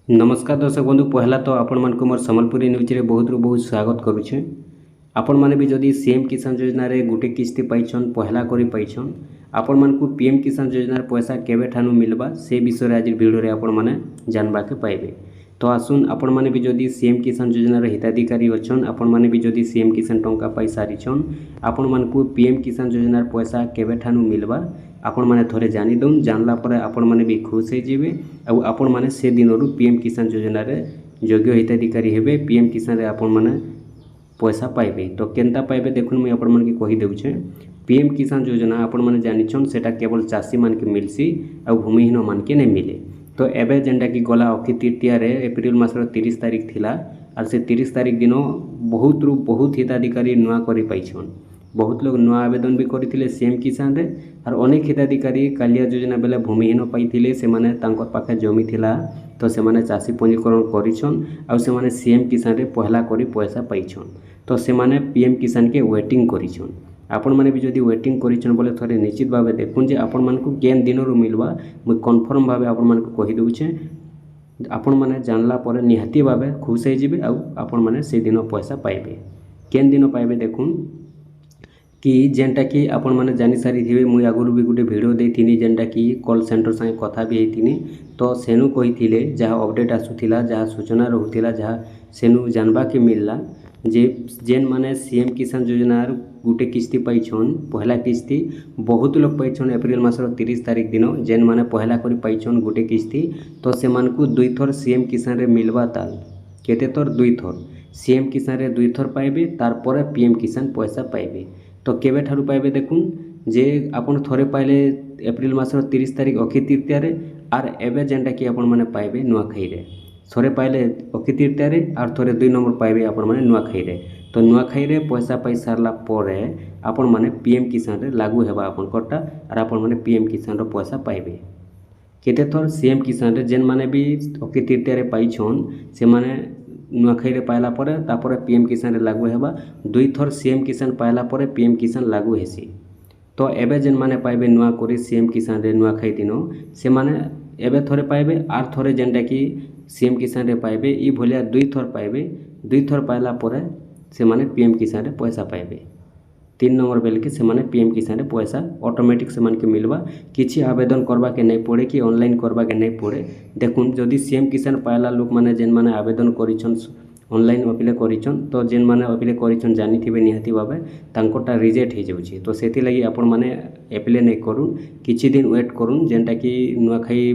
नमस्कार दर्शक बंधु पहला तो आपण मान को मोर संबलपुरी न्यूज रे बहुत रु बहुत स्वागत करुछे। आपण माने भी जदि सीएम किसान योजना रे गुटे किस्ती पाइछन पहला करी पाइछन आपण मान को पीएम किसान योजना रे पैसा केबे ठानु मिलबा से विषय रे आज वीडियो रे आपण माने जानबा के पाइबे। तो आसुन आपण माने भी जदि सीएम किसान योजना रे हिताधिकारी अछन आपण माने भी जदि सीएम किसान टंका पाई सारिछन आपण मान को पीएम किसान योजना रे पैसा केबे ठानु मिलबा आपण माने थोड़े जानी दउन जानला पर आपण माने भी खुश हो जिवे आ आपण माने से दिन रु पीएम किसान योजना रे योग्य हिताधिकारी हेबे पीएम किसान रे आपण माने पैसा पाइबे। तो केनता पाइबे देखुन मुई आपण माने के कहि देउछे। पीएम किसान योजना आपण माने जानिछन सेटा केवल चासी मान के मिलसी आ भूमिहीन मान के नै मिले। तो एबे जेंटा कि गला अक्षय तृतीया रे एप्रिल मासर 30 तारिख थिला आर से 30 तारिख दिन बहुत हिताधिकारी नुआ करि पाइछन। बहुत लोग नुआ आवेदन भी करथिले सीएम किसान रे और अनेक हिताधिकारी कालिया योजना बेले भूमिहीन पाइथिले से माने तांकर पाखे जमी थिला तो से माने चासी पंजीकरण करिछन आ से माने सीएम किसान रे पहला करी पैसा पाइछन। तो से माने पीएम किसान के वेटिंग करिछन। आपण माने भी जदि वेटिंग करिछन बोले थोड़े निश्चित भावे देखुन जे आपण मान को केन दिन रु मिलबा मु कन्फर्म भावे आपण मान को कहि दउछे। आपण माने जानला पर निहाती भावे खुश हो जिवे आ आपण माने से दिन पैसा पाइबे। केन दिन पाइबे देखुन कि जेनटा कि आपण माने जानि सारी थिबे मुई आगुरु भी गुटे वीडियो देथिनी जेनटा कि कॉल सेंटर संगे कथा भी हेथिनी। तो सेनु कहिथिले जहाँ अपडेट आसुथिला जहाँ सूचना रहुथिला जहाँ सेनु जानबा के मिलला जे जेन माने सीएम किसान योजना गुटे किस्ती पाइछन पहला किस्ती बहुत लोग पाइछन एप्रिल मासर 30 तारिख दिन जेन माने पहला करी पाइछन गुटे किस्ती। तो से मान को दुई थर सीएम किसान रे मिलबा ताल केते थर दुई थर सीएम किसान रे दुई थर पाइबे तार परे पीएम किसान पैसा पाइबे। तो केबे ठारु पाइबे देखुन जे आपण थोड़े पाइले एप्रिल मासर 30 तारिख अक्षय तृतीया रे आर एबे जेनटा कि आपण माने पाइबे नुआखाई रे थोड़े पाइले अक्षय तृतीया रे आर थोड़े 2 नंबर पाइबे आपण माने नुआखाई रे। तो नुआखाई रे पैसा पाई सारला परे आपण माने पीएम किसान रे लागू हेबा आपण कोटा आर आपण माने पीएम किसान रो पैसा पाइबे। केते थोर सीएम किसान रे जेन माने भी अक्षय तृतीया रे पाइछन से माने नुआखाई रे पाइला परे तापरे पीएम किसान रे लागू हेबा दुई थर सीएम किसान पाइला परे पीएम किसान लागू हेसी। तो एबे जेन माने पाइबे नुआ करी सीएम किसान रे नुआखाई दिनो से माने एबे थोड़े पाइबे आर थोड़े जेनटा कि सीएम किसान रे पाइबे ई भलिया दुई थर पाइबे दुई थर पाइला परे से माने पीएम किसान रे पैसा पाइबे। 3 नंबर बेल के से माने पीएम किसान रे पैसा ऑटोमेटिक से मान के मिलबा किछि आवेदन करबा के नहीं पड़े कि ऑनलाइन करबा के नहीं पड़े। देखुन जदि सीएम किसान पाइला लोक माने जेन माने आवेदन करिछन ऑनलाइन अप्लाई करिछन तो जेन माने अप्लाई करिछन जानि थिबे निहाती भाबे तांकोटा रिजेक्ट हे जाउछि। तो सेति लागि आपण माने अप्लाई नहीं करूँ किछि दिन वेट करूँ जेनटा कि नुआखाई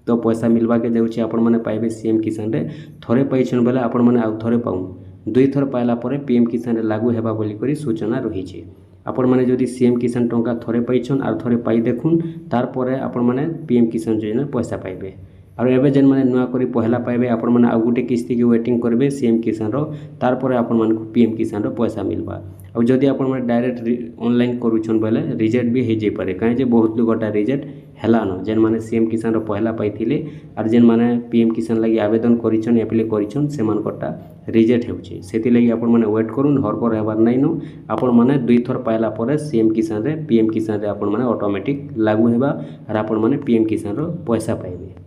तो पैसा मिलबा के जाउछि आपण माने पाइबे सीएम किसान रे थोड़े पाइछन बेले आपण माने आउ थोड़े पाउन दुई थर पाइला परे पीएम किसान रे लागू हेबा बोली करी सूचना रहिछि। आपण माने जदि सीएम किसान टंका थोड़े पाइछन आर थोड़े पाई देखुन तार परे आपण माने पीएम किसान योजना पैसा पाइबे। और एबे जेन माने नुआ करी पहला पाइबे आपण माने आ गुटे किस्ती के वेटिंग करबे सीएम किसान रो तार परे आपण माने को पीएम किसान रो पैसा मिलबा। और जदि आपण माने डायरेक्ट ऑनलाइन करूछन बेले रिजेक्ट भी हे जे पारे काहे जे बहुत लोग गोटा रिजेक्ट हेलानो जेन माने सीएम किसान रो पहला पाइथिले आर जेन माने पीएम किसान लागि आवेदन करिछन अप्लाई करिछन से मान कोटा रिजेक्ट हेउछि। सेति लागि आपण माने वेट करून हरबर हेबार नै नो आपण माने दुई थर पाइला परे सीएम किसान रे पीएम किसान रे आपण माने ऑटोमेटिक लागू हेबा आर आपण माने पीएम किसान रो पैसा पाइबे।